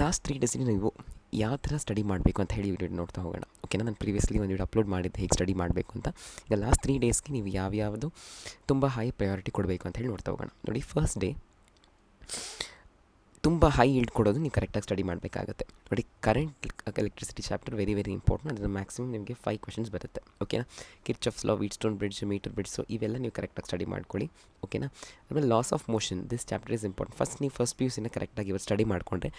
Last 3 ಡೇಸಲ್ಲಿ ನೀವು ಯಾವ ಥರ ಸ್ಟಡಿ ಮಾಡಬೇಕು ಅಂತ ಹೇಳಿ ವಿಡಿಯೋ ನೋಡ್ತಾ ಹೋಗೋಣ. ಓಕೆನಾ, ನಾನು ಪ್ರೀವಿಯಸ್ಲಿ ಒಂದು ವಿಡಿಯೋ ಅಪ್ಲೋಡ್ ಮಾಡಿದ್ದೆ ಹೇಗೆ ಸ್ಟಡಿ ಮಾಡಬೇಕು ಅಂತ. ಈಗ ಲಾಸ್ಟ್ 3 ಡೇಸ್ಗೆ ನೀವು ಯಾವ್ಯಾವುದು ತುಂಬ ಹೈ ಪ್ರಯಾರಿಟಿ ಕೊಡಬೇಕು ಅಂತ ಹೇಳಿ ನೋಡ್ತಾ ಹೋಗೋಣ. ನೋಡಿ, ಫಸ್ಟ್ ಡೇ ತುಂಬ ಹೈ ಈಲ್ಡ್ ಕೊಡೋದು ನೀವು ಕರೆಕ್ಟಾಗಿ ಸ್ಟಡಿ ಮಾಡಬೇಕಾಗುತ್ತೆ. ನೋಡಿ, current electricity chapter very very important. ಅದನ್ನು ಮ್ಯಾಕ್ಸಿಮಮ್ ನಿಮಗೆ 5 ಕ್ವೆಶನ್ಸ್ ಬರುತ್ತೆ. ಓಕೆನಾ, Kirchhoff's law, Wheatstone bridge, meter bridge, so ಇವೆಲ್ಲ ನೀವು ಕರೆಕ್ಟಾಗಿ ಸ್ಟಡಿ ಮಾಡ್ಕೊಳ್ಳಿ. ಓಕೆನಾ, ಆಮೇಲೆ laws of motion, this chapter is important. First P U ಸಿನ ಕರೆಕ್ಟಾಗಿ ಇವತ್ತು ಸ್ಟಡಿ ಮಾಡಿಕೊಂಡ್ರೆ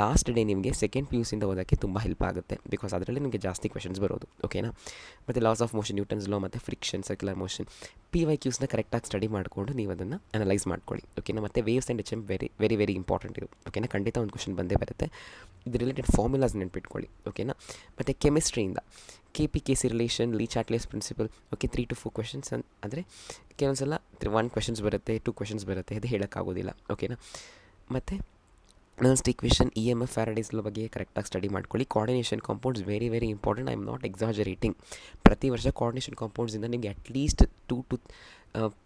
ಲಾಸ್ಟ್ ಡೇ ನಿಮಗೆ ಸೆಕೆಂಡ್ ಪಿ ಯು ಸಿಂದ ಓದೋಕ್ಕೆ ತುಂಬ ಹೆಲ್ಪ್ ಆಗುತ್ತೆ. ಬಿಕಾಸ್ ಅದರಲ್ಲಿ ನಿಮಗೆ ಜಾಸ್ತಿ ಕ್ವೆಶನ್ಸ್ ಬರೋದು. ಓಕೆನಾ, ಮತ್ತು ಲಾಸ್ ಆಫ್ ಮೋಷನ್, ನ್ಯೂಟನ್ಸ್ ಲಾ, ಮತ್ತು ಫ್ರಿಕ್ಷನ್, ಸರ್ಕ್ಯುಲರ್ ಮೋಷನ್, PYQsನ ಕರೆಕ್ಟಾಗಿ ಸ್ಟಡಿ ಮಾಡಿಕೊಂಡು ನೀವು ಅದನ್ನು ಅನಲೈಸ್ ಮಾಡ್ಕೊಳ್ಳಿ. ಓಕೆನಾ, ಮತ್ತು waves and HM very very very important ಇದು. ಓಕೆನಾ, ಖಂಡಿತ ಒಂದು ಕ್ವೆಶನ್ ಬಂದೇ ಬರುತ್ತೆ. ಇದು ರಿಲೇಟೆಡ್ ಫಾರ್ಮುಲಾಸ್ ನೆನ್ಪಿಟ್ಕೊಳ್ಳಿ. ಓಕೆನಾ, ಮತ್ತು ಕೆಮಿಸ್ಟ್ರಿಯಿಂದ KPKC relation, Le Chatelier's principle, okay 3 to 4 questions ಅಂದರೆ ಕೆಲವೊಂದು ಸಲ 1 ಕ್ವೆಶನ್ಸ್ ಬರುತ್ತೆ, 2 ಕ್ವೆಶನ್ಸ್ ಬರುತ್ತೆ, ಅದು ಹೇಳೋಕ್ಕಾಗೋದಿಲ್ಲ. ಓಕೆನಾ, ಮತ್ತು Nernst equation, EMF, Faraday's law ಬಗ್ಗೆ ಕರೆಕ್ಟಾಗಿ ಸ್ಟಡಿ ಮಾಡ್ಕೊಳ್ಳಿ. Coordination compounds very very important. I am not exaggerating. ಪ್ರತಿ ವರ್ಷ ಕೋಆರ್ಡಿನೇಷನ್ ಕಾಂಪೌಂಡ್ಸಿಂದ ನಿಮಗೆ ಅಟ್ಲೀಸ್ಟ್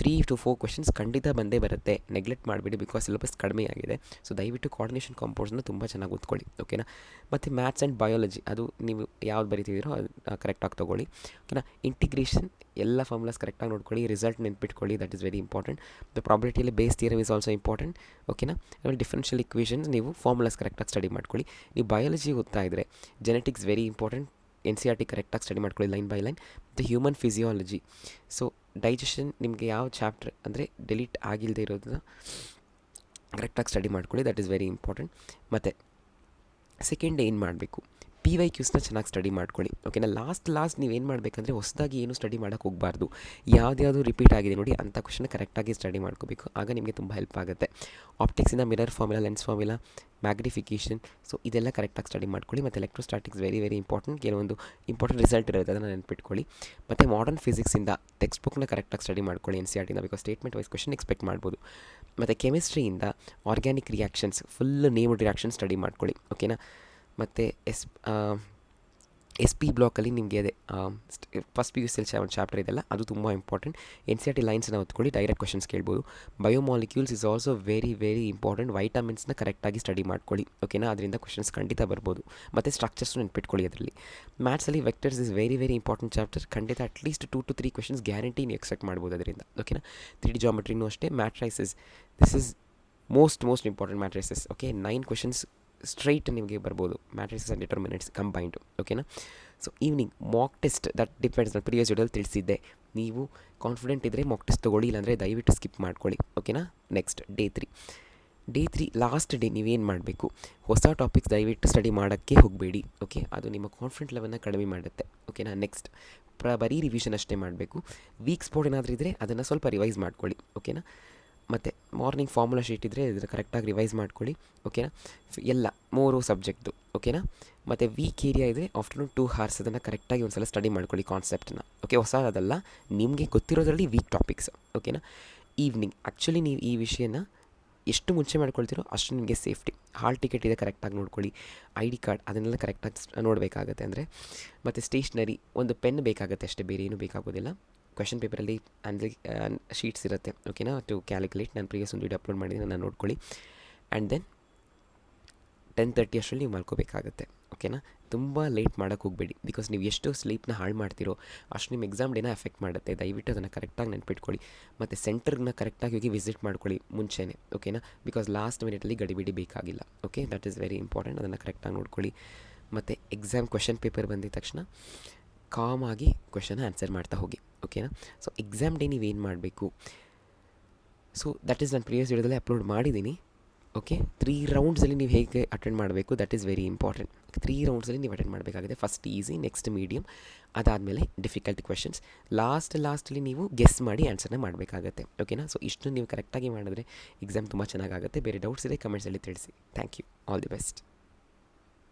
3 to 4 ಕ್ವೆಶನ್ಸ್ ಖಂಡಿತ ಬಂದೇ ಬರುತ್ತೆ. ನೆಗ್ಲೆಕ್ಟ್ ಮಾಡಬೇಡಿ, ಬಿಕಾಸ್ ಸಿಲೆಬಸ್ ಕಡಿಮೆ ಆಗಿದೆ. ಸೊ ದಯವಿಟ್ಟು ಕೋಆರ್ಡಿನೇಷನ್ ಕಾಂಪೌಂಡ್ಸ್ನ ತುಂಬ ಚೆನ್ನಾಗಿ ಓದ್ಕೊಳ್ಳಿ. ಓಕೆನಾ, ಮತ್ತು ಮ್ಯಾಥ್ಸ್ ಆ್ಯಂಡ್ ಬಯಾಲಜಿ, ಅದು ನೀವು ಯಾವ್ದು ಬರೀತಿದ್ದೀರೋ ಅದು ಕರೆಕ್ಟಾಗಿ ತೊಗೊಳ್ಳಿ. ಓಕೆನಾ, ಇಂಟಿಗ್ರೇಷನ್ ಎಲ್ಲ ಫಾರ್ಮುಲಾಸ್ ಕರೆಕ್ಟಾಗಿ ನೋಡ್ಕೊಳ್ಳಿ. ರಿಸಲ್ಟ್ ನೆನ್ಪಿಟ್ಕೊಳ್ಳಿ, that is very important. The ಪ್ರಾಬಬಿಲಿಟಿಯಲ್ಲಿ Bayes theorem is also important. ಓಕೆನಾ, ಆಮೇಲೆ ಡಿಫ್ರೆನ್ಷಿಯಲ್ ಇಕ್ವೇಷನ್ಸ್ ನೀವು ಫಾರ್ಮುಲಾಸ್ ಕರೆಕ್ಟಾಗಿ ಸ್ಟಡಿ ಮಾಡ್ಕೊಳ್ಳಿ. ನೀವು ಬಯಾಲಜಿ ಓದ್ತಾ ಇದ್ದರೆ ಜೆನೆಟಿಕ್ಸ್ ವೆರಿ ಇಂಪಾರ್ಟೆಂಟ್. NCERT ಕರೆಕ್ಟಾಗಿ ಸ್ಟಡಿ ಮಾಡ್ಕೊಳ್ಳಿ line by line. The human physiology, so digestion ನಿಮಗೆ ಯಾವ ಚಾಪ್ಟರ್ ಅಂದರೆ ಡಿಲೀಟ್ ಆಗಿಲ್ಲದೆ ಇರೋದನ್ನ ಕರೆಕ್ಟಾಗಿ ಸ್ಟಡಿ ಮಾಡ್ಕೊಳ್ಳಿ, ದಟ್ ಈಸ್ ವೆರಿ ಇಂಪಾರ್ಟೆಂಟ್. ಮತ್ತು ಸೆಕೆಂಡ್ ಏನು ಮಾಡಬೇಕು, PYQsನ ಚೆನ್ನಾಗಿ ಸ್ಟಡಿ ಮಾಡ್ಕೊಳ್ಳಿ. ಓಕೆನಾ, ಲಾಸ್ಟ್ ನೀವೇನು ಮಾಡಬೇಕಂದ್ರೆ ಹೊಸದಾಗಿ ಏನು ಸ್ಟಡಿ ಮಾಡೋಕ್ಕೆ ಹೋಗಬಾರ್ದು. ಯಾವ್ದು ರಿಪೀಟ್ ಆಗಿದೆ ನೋಡಿ ಅಂಥ ಕ್ವೆಶನ್ ಕರೆಕ್ಟಾಗಿ ಸ್ಟಡಿ ಮಾಡ್ಕೋಬೇಕು. ಆಗ ನಿಮಗೆ ತುಂಬ ಹೆಲ್ಪ್ ಆಗುತ್ತೆ. ಆಪ್ಟಿಕ್ಸಿಂದ mirror formula, lens formula, magnification, so ಇದೆಲ್ಲ ಕರೆಕ್ಟಾಗಿ ಸ್ಟಡಿ ಮಾಡ್ಕೊಳ್ಳಿ. ಮತ್ತು ಎಲೆಕ್ಟ್ರೋಸ್ಟಾಟಿಕ್ಸ್ ವೆರಿ ವೆರಿ ಇಂಪಾರ್ಟೆಂಟ್. ಕೆಲವೊಂದು ಇಂಪಾರ್ಟೆಂಟ್ ರಿಸಲ್ಟ್ ಇರುತ್ತೆ, ಅದನ್ನು ನೆನ್ಪಿಟ್ಕೊಳ್ಳಿ. ಮತ್ತು ಮಾಡರ್ನ್ ಫಿಸಿಕ್ಸಿಂದ ಟೆಕ್ಸ್ಟ್ ಬುಕ್ನ ಕರೆಕ್ಟಾಗಿ ಸ್ಟಡಿ ಮಾಡ್ಕೊಳ್ಳಿ NCERTನ, because statement wise question expect ಮಾಡ್ಬೋದು. ಮತ್ತು ಕೆಮಿಸ್ಟ್ರಿಯಿಂದ organic reactions, full named reaction study ಮಾಡ್ಕೊಳ್ಳಿ. ಓಕೆನಾ, ಮತ್ತು SP ಬ್ಲಾಕಲ್ಲಿ ನಿಮಗೆ ಅದೇ ಫಸ್ಟ್ PU ಸಿ ಒಂದು ಚಾಪ್ಟರ್ ಇದೆಲ್ಲ, ಅದು ತುಂಬ ಇಂಪಾರ್ಟೆಂಟ್. NCERT ಲೈನ್ಸ್ನ ಓದ್ಕೊಳ್ಳಿ, ಡೈರೆಕ್ಟ್ ಕ್ವೆಶನ್ಸ್ ಕೇಳ್ಬೋದು. Biomolecules is also very very important. ವೈಟಮಿನ್ಸ್ನ ಕರೆಕ್ಟಾಗಿ ಸ್ಟಡಿ ಮಾಡ್ಕೊಳ್ಳಿ. ಓಕೆನಾ, ಅದರಿಂದ ಕ್ವೆಶನ್ಸ್ ಖಂಡಿತ ಬರ್ಬೋದು. ಮತ್ತು ಸ್ಟ್ರಕ್ಚರ್ಸ್ನು ನೆನ್ಪಿಟ್ಕೊಳ್ಳಿ ಅದರಲ್ಲಿ. ಮ್ಯಾಥ್ಸಲ್ಲಿ vectors is very very important chapter. ಖಂಡಿತ ಅಟ್ಲೀಸ್ಟ್ 2 to 3 ಕ್ವೆಶನ್ಸ್ ಗ್ಯಾರಂಟಿ ನೀವು ಎಕ್ಸ್ಪೆಕ್ಟ್ ಮಾಡ್ಬೋದು ಅದರಿಂದ. ಓಕೆನಾ, 3D ಜಾಮೆಟ್ರಿನೂ ಅಷ್ಟೇ. Matrices, this is most important. Matrices, okay 9 questions straight ನಿಮಗೆ ಬರ್ಬೋದು. Matrices and determinants combined. ಓಕೆನಾ, so evening mock test, that depends. ನಾನು ಪ್ರಿವಿಯಸ್ ವಿಡಿಯೋದಲ್ಲಿ ತಿಳಿಸಿದ್ದೆ, ನೀವು ಕಾನ್ಫಿಡೆಂಟ್ ಇದ್ದರೆ ಮಾಕ್ ಟೆಸ್ಟ್ ತೊಗೊಳ್ಳಿ, ಇಲ್ಲಾಂದರೆ ದಯವಿಟ್ಟು ಸ್ಕಿಪ್ ಮಾಡ್ಕೊಳ್ಳಿ. ಓಕೆನಾ, ನೆಕ್ಸ್ಟ್ ಡೇ 3 ಲಾಸ್ಟ್ ಡೇ ನೀವೇನು ಮಾಡಬೇಕು, ಹೊಸ ಟಾಪಿಕ್ಸ್ ದಯವಿಟ್ಟು ಸ್ಟಡಿ ಮಾಡೋಕ್ಕೆ ಹೋಗಬೇಡಿ. ಓಕೆ, ಅದು ನಿಮ್ಮ ಕಾನ್ಫಿಡೆಂಟ್ ಲೆವೆಲ್ನ ಕಡಿಮೆ ಮಾಡುತ್ತೆ. ಓಕೆನಾ, ನೆಕ್ಸ್ಟ್ ಬರೀ ರಿವಿಷನ್ ಅಷ್ಟೇ ಮಾಡಬೇಕು. ವೀಕ್ ಸ್ಪಾಟ್ ಏನಾದರೂ ಇದ್ದರೆ ಅದನ್ನು ಸ್ವಲ್ಪ ರಿವೈಸ್ ಮಾಡ್ಕೊಳ್ಳಿ. ಓಕೆನಾ, ಮತ್ತು ಮಾರ್ನಿಂಗ್ ಫಾರ್ಮುಲಾ ಶೀಟ್ ಇದ್ದರೆ ಇದನ್ನು ಕರೆಕ್ಟಾಗಿ ರಿವೈಸ್ ಮಾಡ್ಕೊಳ್ಳಿ. ಓಕೆನಾ, ಎಲ್ಲ 3 ಸಬ್ಜೆಕ್ಟ್ದು. ಓಕೆನಾ, ಮತ್ತು ವೀಕ್ ಏರಿಯಾ ಇದ್ದರೆ ಆಫ್ಟರ್ನೂನ್ 2 hours ಅದನ್ನು ಕರೆಕ್ಟಾಗಿ ಒಂದು ಸಲ ಸ್ಟಡಿ ಮಾಡ್ಕೊಳ್ಳಿ ಕಾನ್ಸೆಪ್ಟನ್ನ. ಓಕೆ, ಹೊಸದಲ್ಲ, ನಿಮಗೆ ಗೊತ್ತಿರೋದ್ರಲ್ಲಿ ವೀಕ್ ಟಾಪಿಕ್ಸ್. ಓಕೆನಾ, ಈವ್ನಿಂಗ್ ಆ್ಯಕ್ಚುಲಿ ನೀವು ಈ ವಿಷಯನ ಎಷ್ಟು ಮುಂಚೆ ಮಾಡ್ಕೊಳ್ತೀರೋ ಅಷ್ಟು ನಿಮಗೆ ಸೇಫ್ಟಿ. ಹಾಲ್ ಟಿಕೆಟ್ ಇದೆ ಕರೆಕ್ಟಾಗಿ ನೋಡ್ಕೊಳ್ಳಿ. ID ಕಾರ್ಡ್ ಅದನ್ನೆಲ್ಲ ಕರೆಕ್ಟಾಗಿ ನೋಡಬೇಕಾಗತ್ತೆ. ಅಂದರೆ ಮತ್ತು ಸ್ಟೇಷ್ನರಿ, ಒಂದು ಪೆನ್ ಬೇಕಾಗುತ್ತೆ ಅಷ್ಟೇ, ಬೇರೆ ಏನೂ ಬೇಕಾಗೋದಿಲ್ಲ. ಕ್ವೆಶನ್ ಪೇಪರಲ್ಲಿ ಶೀಟ್ಸ್ ಇರುತ್ತೆ. ಓಕೆನಾ, ಟು ಕ್ಯಾಲ್ಕುಲೇಟ್. ನಾನು ಪ್ರೀವಿಯಸ್ ಒಂದು ವಿಡಿಯೋ ಅಪ್ಲೋಡ್ ಮಾಡಿದ್ದೀನಿ, ನಾನು ನೋಡ್ಕೊಳ್ಳಿ. ಆ್ಯಂಡ್ ದೆನ್ 10:30 ಅಷ್ಟರಲ್ಲಿ ನೀವು ಮಲ್ಕೋಬೇಕಾಗತ್ತೆ. ಓಕೆನಾ, ತುಂಬ ಲೇಟ್ ಮಾಡೋಕ್ಕೆ ಹೋಗಬೇಡಿ, ಬಿಕಾಸ್ ನೀವು ಎಷ್ಟು ಸ್ಲೀಪ್ನ ಹಾಳು ಮಾಡ್ತೀರೋ ಅಷ್ಟು ನಿಮ್ಮ ಎಕ್ಸಾಮ್ ಡೇನ ಎಫೆಕ್ಟ್ ಮಾಡುತ್ತೆ. ದಯವಿಟ್ಟು ಅದನ್ನು ಕರೆಕ್ಟಾಗಿ ನೆನ್ಪಿಟ್ಕೊಳ್ಳಿ. ಮತ್ತು ಸೆಂಟರ್ನ ಕರೆಕ್ಟಾಗಿ ಹೋಗಿ ವಿಸಿಟ್ ಮಾಡ್ಕೊಳ್ಳಿ ಮುಂಚೆನೇ. ಓಕೆನಾ, ಬಿಕಾಸ್ ಲಾಸ್ಟ್ ಮಿನಿಟಲ್ಲಿ ಗಡಿಬಿಡಿ ಬೇಕಾಗಿಲ್ಲ. Okay, that is very important. ಅದನ್ನು ಕರೆಕ್ಟಾಗಿ ನೋಡ್ಕೊಳ್ಳಿ. ಮತ್ತು ಎಕ್ಸಾಮ್ ಕ್ವೆಶನ್ ಪೇಪರ್ ಬಂದಿದ ತಕ್ಷಣ ಕಾಮಾಗಿ ಕ್ವೆಶನ್ ಆನ್ಸರ್ ಮಾಡ್ತಾ ಹೋಗಿ. ಓಕೆನಾ, ಸೊ ಎಕ್ಸಾಮ್ ಡೇ ನೀವೇನು ಮಾಡಬೇಕು, ಸೊ ದಟ್ ಈಸ್ ನಾನು ಪ್ರೀವಿಯಸ್ ವಿಡಿಯೋದಲ್ಲೇ ಅಪ್ಲೋಡ್ ಮಾಡಿದ್ದೀನಿ. ಓಕೆ, 3 ರೌಂಡ್ಸಲ್ಲಿ ನೀವು ಹೇಗೆ ಅಟೆಂಡ್ ಮಾಡಬೇಕು, ದಟ್ ಈಸ್ ವೆರಿ ಇಂಪಾರ್ಟೆಂಟ್. 3 ರೌಂಡ್ಸಲ್ಲಿ ನೀವು ಅಟೆಂಡ್ ಮಾಡಬೇಕಾಗಿದೆ. ಫಸ್ಟ್ ಈಸಿ, ನೆಕ್ಸ್ಟ್ ಮೀಡಿಯಮ್, ಅದಾದಮೇಲೆ ಡಿಫಿಕಲ್ಟ್ ಕ್ವೆಶನ್ಸ್, ಲಾಸ್ಟಲ್ಲಿ ನೀವು ಗೆಸ್ ಮಾಡಿ ಆನ್ಸರ್ನ ಮಾಡಬೇಕಾಗತ್ತೆ. ಓಕೆನಾ, ಸೊ ಇಷ್ಟು ನೀವು ಕರೆಕ್ಟಾಗಿ ಮಾಡಿದ್ರೆ ಎಕ್ಸಾಮ್ ತುಂಬ ಚೆನ್ನಾಗಾಗುತ್ತೆ. ಬೇರೆ ಡೌಟ್ಸ್ ಇದೆ ಕಮೆಂಟ್ಸಲ್ಲಿ ತಿಳಿಸಿ. Thank you, all the best.